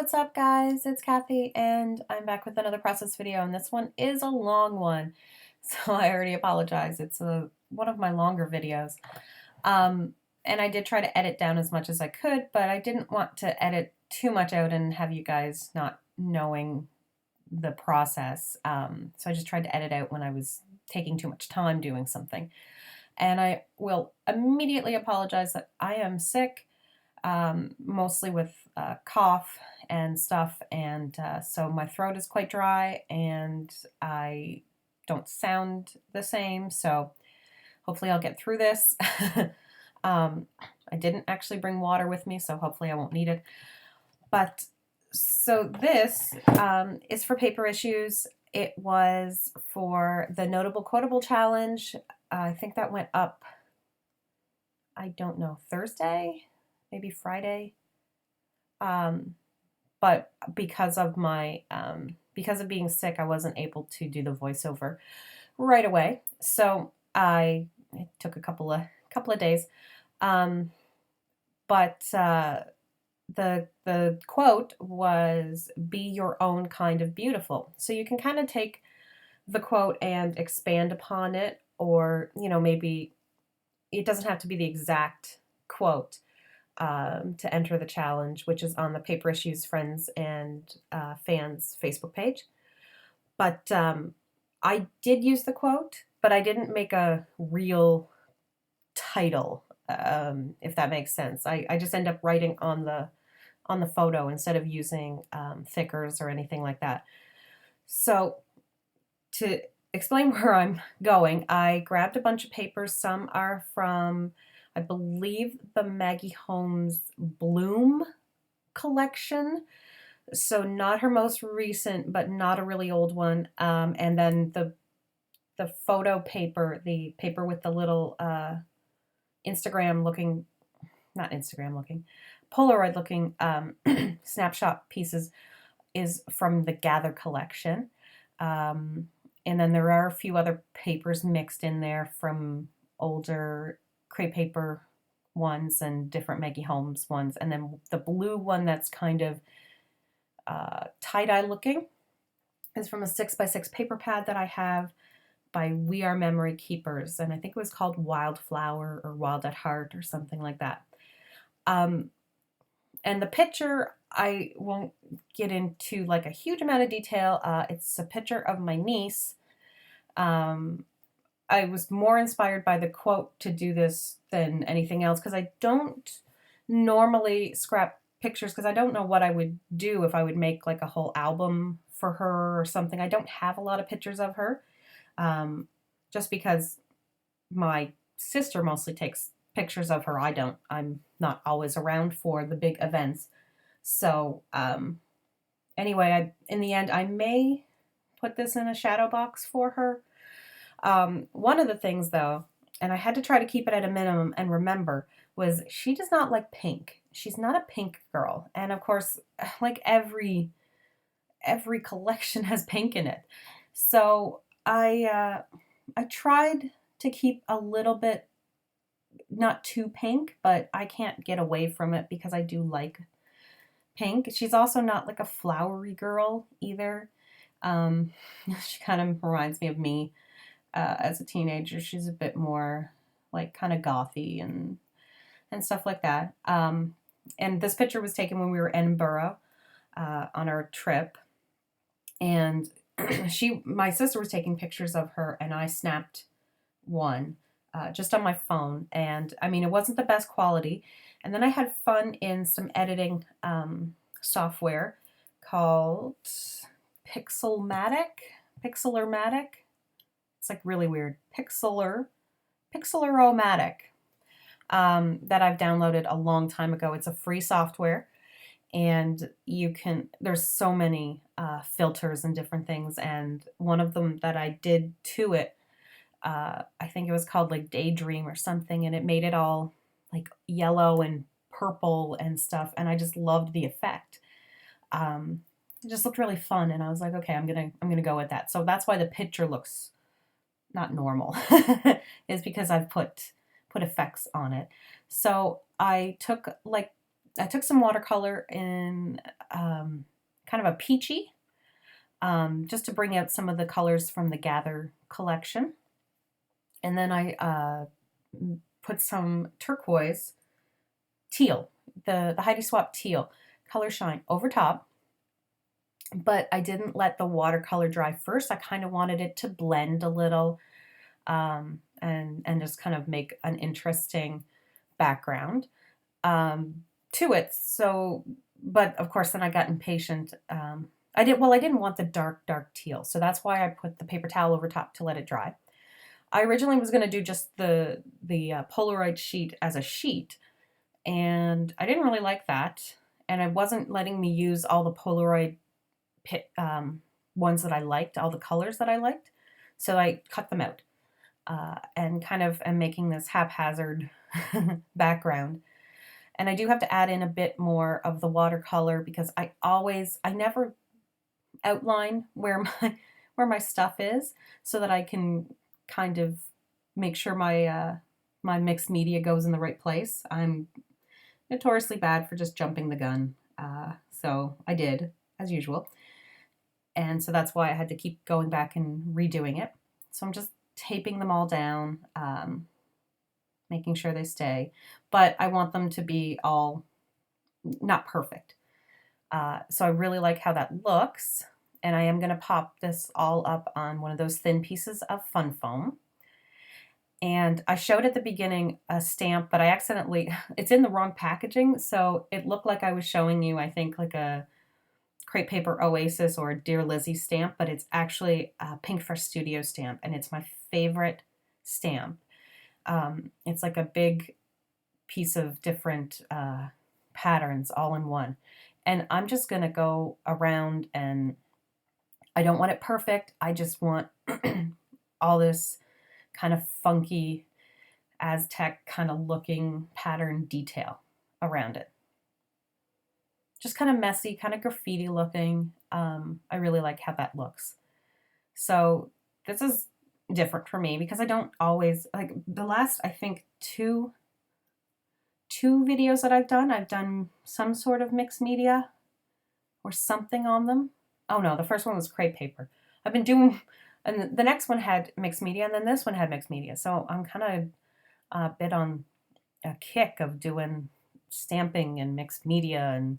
what's up guys? It's Kathy and I'm back with another process video, and this one is a long one. So I already apologize. It's one of my longer videos. Um, and I did try to edit down as much as I could, but I didn't want to edit too much out and have you guys not knowing the process. So I just tried to edit out when I was taking too much time doing something. And I will immediately apologize that I am sick, mostly with cough and stuff, and so my throat is quite dry and I don't sound the same, so hopefully I'll get through this. I didn't actually bring water with me, so hopefully I won't need it. But so this is for paper issues. It was for the Notable Quotable Challenge. I think that went up, I don't know, Thursday, maybe Friday. But because of because of being sick, I wasn't able to do the voiceover right away. So it took a couple of days. But the quote was "Be your own kind of beautiful." So you can kind of take the quote and expand upon it, or maybe it doesn't have to be the exact quote to enter the challenge, which is on the Paper Issues Friends and Fans Facebook page. But I did use the quote, but I didn't make a real title, if that makes sense. I just end up writing on the photo instead of using thickers or anything like that. So to explain where I'm going, I grabbed a bunch of papers. Some are from, I believe, the Maggie Holmes Bloom collection. So not her most recent, but not a really old one. And then the photo paper, the paper with the little Instagram looking, not Instagram looking, Polaroid looking snapshot pieces is from the Gather collection. And then there are a few other papers mixed in there from older crepe paper ones and different Maggie Holmes ones. And then the blue one that's kind of tie-dye looking is from a 6x6 paper pad that I have by We Are Memory Keepers. And I think it was called Wildflower or Wild at Heart or something like that. And the picture, I won't get into like a huge amount of detail. It's a picture of my niece. I was more inspired by the quote to do this than anything else, because I don't normally scrap pictures, because I don't know what I would do if I would make like a whole album for her or something. I don't have a lot of pictures of her, just because my sister mostly takes pictures of her. I'm not always around for the big events. So anyway, in the end, I may put this in a shadow box for her. One of the things, though, and I had to try to keep it at a minimum and remember, was she does not like pink. She's not a pink girl. And of course, like every collection has pink in it. So I tried to keep a little bit, not too pink, but I can't get away from it because I do like pink. She's also not like a flowery girl either. She kind of reminds me of me as a teenager. She's a bit more like kind of gothy and stuff like that. And this picture was taken when we were in Edinburgh on our trip, and my sister was taking pictures of her, and I snapped one just on my phone. And I mean, it wasn't the best quality. And then I had fun in some editing software called Pixelmatic. It's like really weird. Pixeler-O-Matic, that I've downloaded a long time ago. It's a free software, and there's so many filters and different things. And one of them that I did to it, I think it was called like Daydream or something, and it made it all like yellow and purple and stuff. And I just loved the effect. It just looked really fun, and I was like, okay, I'm gonna go with that. So that's why the picture looks not normal, is because I've put effects on it. So I took like I took some watercolor in kind of a peachy, just to bring out some of the colors from the Gather collection. And then I put some turquoise teal, the Heidi Swapp teal color shine over top. But I didn't let the watercolor dry first. I kind of wanted it to blend a little, and just kind of make an interesting background to it. So, but of course, then I got impatient. I didn't want the dark teal, so that's why I put the paper towel over top to let it dry. I originally was going to do just the Polaroid sheet as a sheet, and I didn't really like that, and it wasn't letting me use all the Polaroid ones that I liked, all the colors that I liked, so I cut them out, and kind of am making this haphazard background. And I do have to add in a bit more of the watercolor because I never outline where my stuff is, so that I can kind of make sure my mixed media goes in the right place. I'm notoriously bad for just jumping the gun, so I did, as usual. And so that's why I had to keep going back and redoing it. So I'm just taping them all down, making sure they stay. But I want them to be all not perfect. So I really like how that looks. And I am going to pop this all up on one of those thin pieces of fun foam. And I showed at the beginning a stamp, but I accidentally, it's in the wrong packaging. So it looked like I was showing you, I think, like a crepe paper Oasis or a Dear Lizzie stamp, but it's actually a Pink Fresh Studio stamp, and it's my favorite stamp. It's like a big piece of different patterns all in one. And I'm just going to go around, and I don't want it perfect. I just want all this kind of funky Aztec kind of looking pattern detail around it. Just kind of messy, kind of graffiti looking. I really like how that looks. So this is different for me because I don't always, like the last, I think, two videos that I've done some sort of mixed media or something on them. Oh no, the first one was crepe paper. I've been doing, and the next one had mixed media, and then this one had mixed media. So I'm kind of a bit on a kick of doing stamping and mixed media and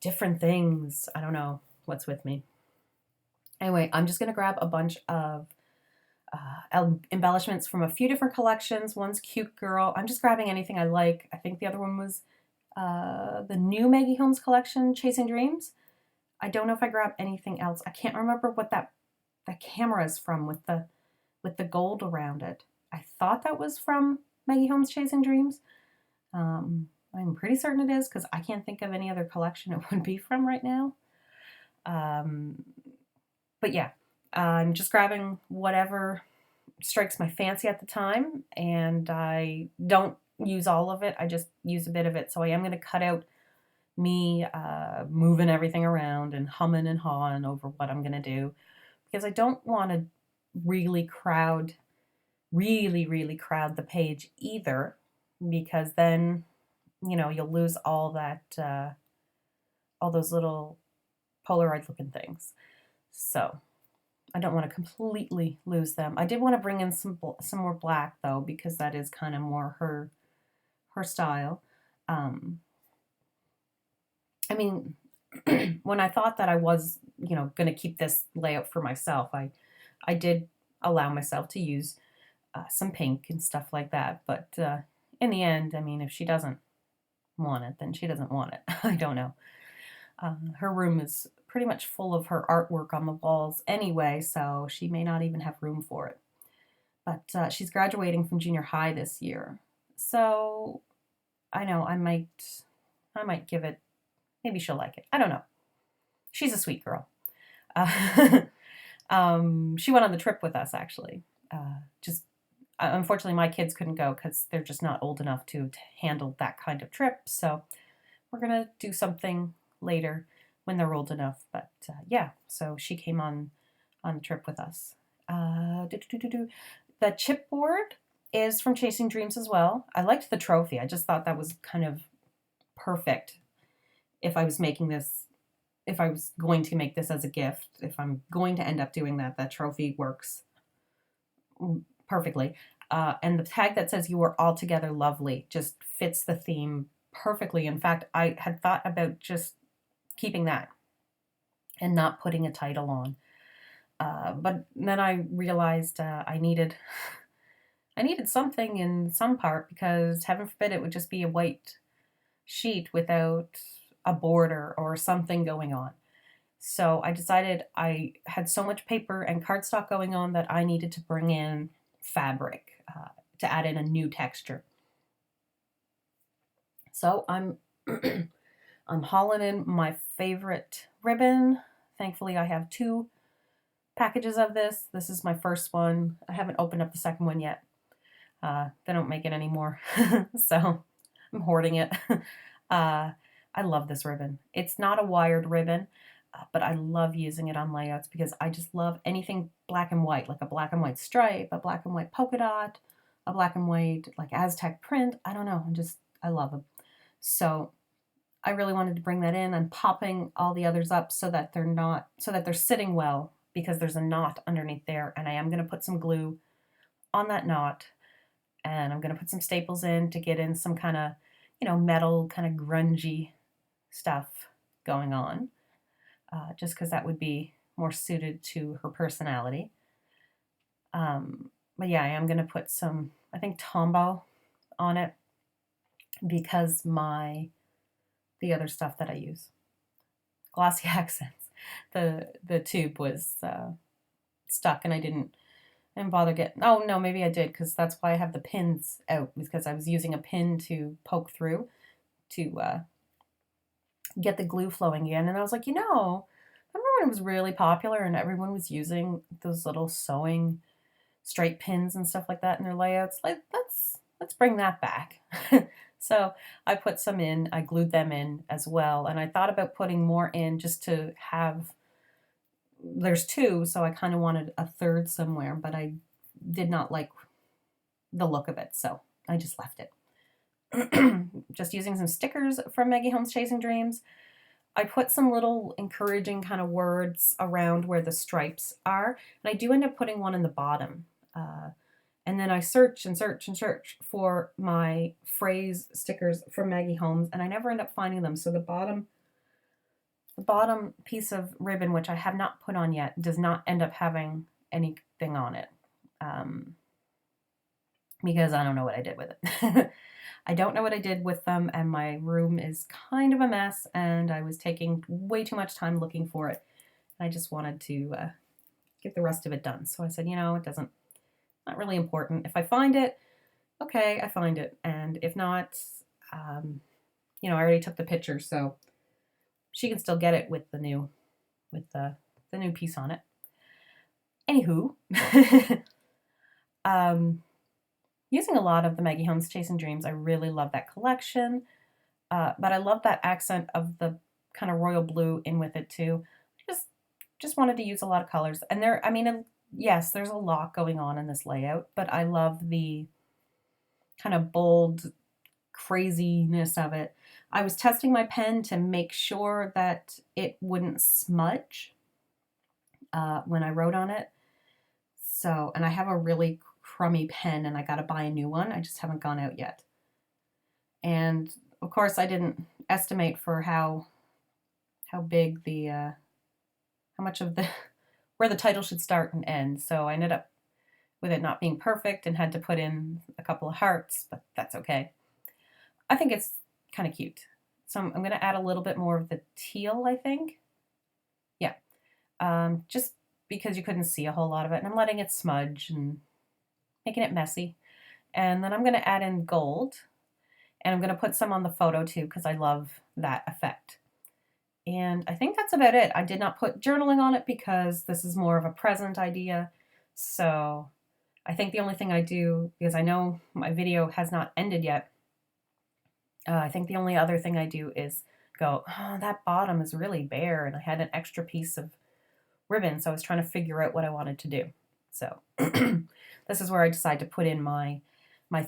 different things. I don't know what's with me. Anyway, I'm just going to grab a bunch of embellishments from a few different collections. One's Cute Girl. I'm just grabbing anything I like. I think the other one was the new Maggie Holmes collection, Chasing Dreams. I don't know if I grabbed anything else. I can't remember what that camera is from with the gold around it. I thought that was from Maggie Holmes Chasing Dreams. I'm pretty certain it is because I can't think of any other collection it would be from right now. But yeah, I'm just grabbing whatever strikes my fancy at the time, and I don't use all of it. I just use a bit of it. So I am going to cut out me moving everything around and humming and hawing over what I'm going to do, because I don't want to really crowd the page either, because then, you know, you'll lose all that, all those little Polaroid looking things. So I don't want to completely lose them. I did want to bring in some more black though, because that is kind of more her style. I mean, when I thought that I was, you know, going to keep this layout for myself, I did allow myself to use some pink and stuff like that. But in the end, I mean, if she doesn't want it, then she doesn't want it. I don't know. Her room is pretty much full of her artwork on the walls anyway, so she may not even have room for it. But she's graduating from junior high this year, so I know I might give it. Maybe she'll like it. I don't know. She's a sweet girl. She went on the trip with us, actually. Unfortunately, my kids couldn't go because they're just not old enough to handle that kind of trip. So we're going to do something later when they're old enough. But yeah, so she came on the trip with us. The chipboard is from Chasing Dreams as well. I liked the trophy. I just thought that was kind of perfect if I was making this, if I was going to make this as a gift, if I'm going to end up doing that, that trophy works perfectly. And the tag that says "You are altogether lovely" just fits the theme perfectly. In fact, I had thought about just keeping that and not putting a title on. But then I realized I needed something in some part, because heaven forbid it would just be a white sheet without a border or something going on. So I decided I had so much paper and cardstock going on that I needed to bring in fabric to add in a new texture. So I'm hauling in my favorite ribbon. Thankfully, I have 2 packages of this. This is my first one. I haven't opened up the second one yet. They don't make it anymore, so I'm hoarding it. I love this ribbon. It's not a wired ribbon, but I love using it on layouts because I just love anything black and white, like a black and white stripe, a black and white polka dot, a black and white like Aztec print. I don't know. I love them. So I really wanted to bring that in. I'm popping all the others up so that they're sitting well, because there's a knot underneath there, and I am going to put some glue on that knot, and I'm going to put some staples in to get in some kind of, metal, kind of grungy stuff going on, just because that would be more suited to her personality. But yeah, I am going to put some, I think, Tombow on it, because the other stuff that I use, glossy accents, the tube was stuck, and I didn't bother getting, oh no, maybe I did, because that's why I have the pins out, because I was using a pin to poke through to get the glue flowing again. And I was like, remember when it was really popular and everyone was using those little sewing straight pins and stuff like that in their layouts? Like, let's bring that back. So I put some in, I glued them in as well, and I thought about putting more in just to have, there's 2, so I kind of wanted a third somewhere, but I did not like the look of it, so I just left it. Just using some stickers from Maggie Holmes Chasing Dreams. I put some little encouraging kind of words around where the stripes are, and I do end up putting one in the bottom. And then I search and search and search for my phrase stickers from Maggie Holmes, and I never end up finding them. So the bottom piece of ribbon, which I have not put on yet, does not end up having anything on it, because I don't know what I did with it. I don't know what I did with them, and my room is kind of a mess, and I was taking way too much time looking for it. I just wanted to get the rest of it done. So I said, it not really important. If I find it, okay, I find it. And if not, I already took the picture, so she can still get it with the new piece on it. Anywho, using a lot of the Maggie Holmes Chasing Dreams. I really love that collection, but I love that accent of the kind of royal blue in with it too. Just wanted to use a lot of colors, and yes, there's a lot going on in this layout, but I love the kind of bold craziness of it. I was testing my pen to make sure that it wouldn't smudge when I wrote on it. So, and I have a really crummy pen, and I got to buy a new one. I just haven't gone out yet. And of course, I didn't estimate for how big how much of the where the title should start and end. So I ended up with it not being perfect and had to put in a couple of hearts, but that's okay. I think it's kind of cute. So I'm going to add a little bit more of the teal, I think. Yeah. Just because you couldn't see a whole lot of it, and I'm letting it smudge and making it messy. And then I'm going to add in gold, and I'm going to put some on the photo too, because I love that effect. And I think that's about it. I did not put journaling on it because this is more of a present idea. So I think the only thing I do, because I know my video has not ended yet, I think the only other thing I do is go, oh, that bottom is really bare, and I had an extra piece of ribbon, so I was trying to figure out what I wanted to do. So this is where I decide to put in my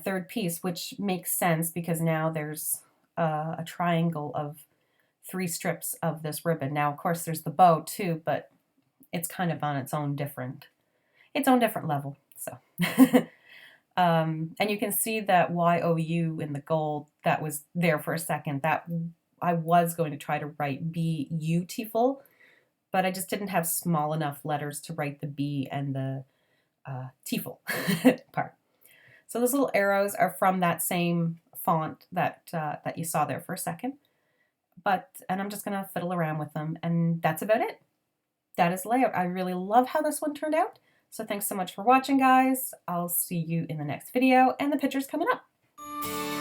third piece, which makes sense because now there's a triangle of 3 strips of this ribbon. Now, of course, there's the bow too, but it's kind of on its own different level. So, and you can see that YOU in the gold that was there for a second. That I was going to try to write beautiful, but I just didn't have small enough letters to write the B and the tiful part. So those little arrows are from that same font that that you saw there for a second. And I'm just gonna fiddle around with them, and that's about it. That is layout. I really love how this one turned out. So thanks so much for watching, guys. I'll see you in the next video, and the picture's coming up.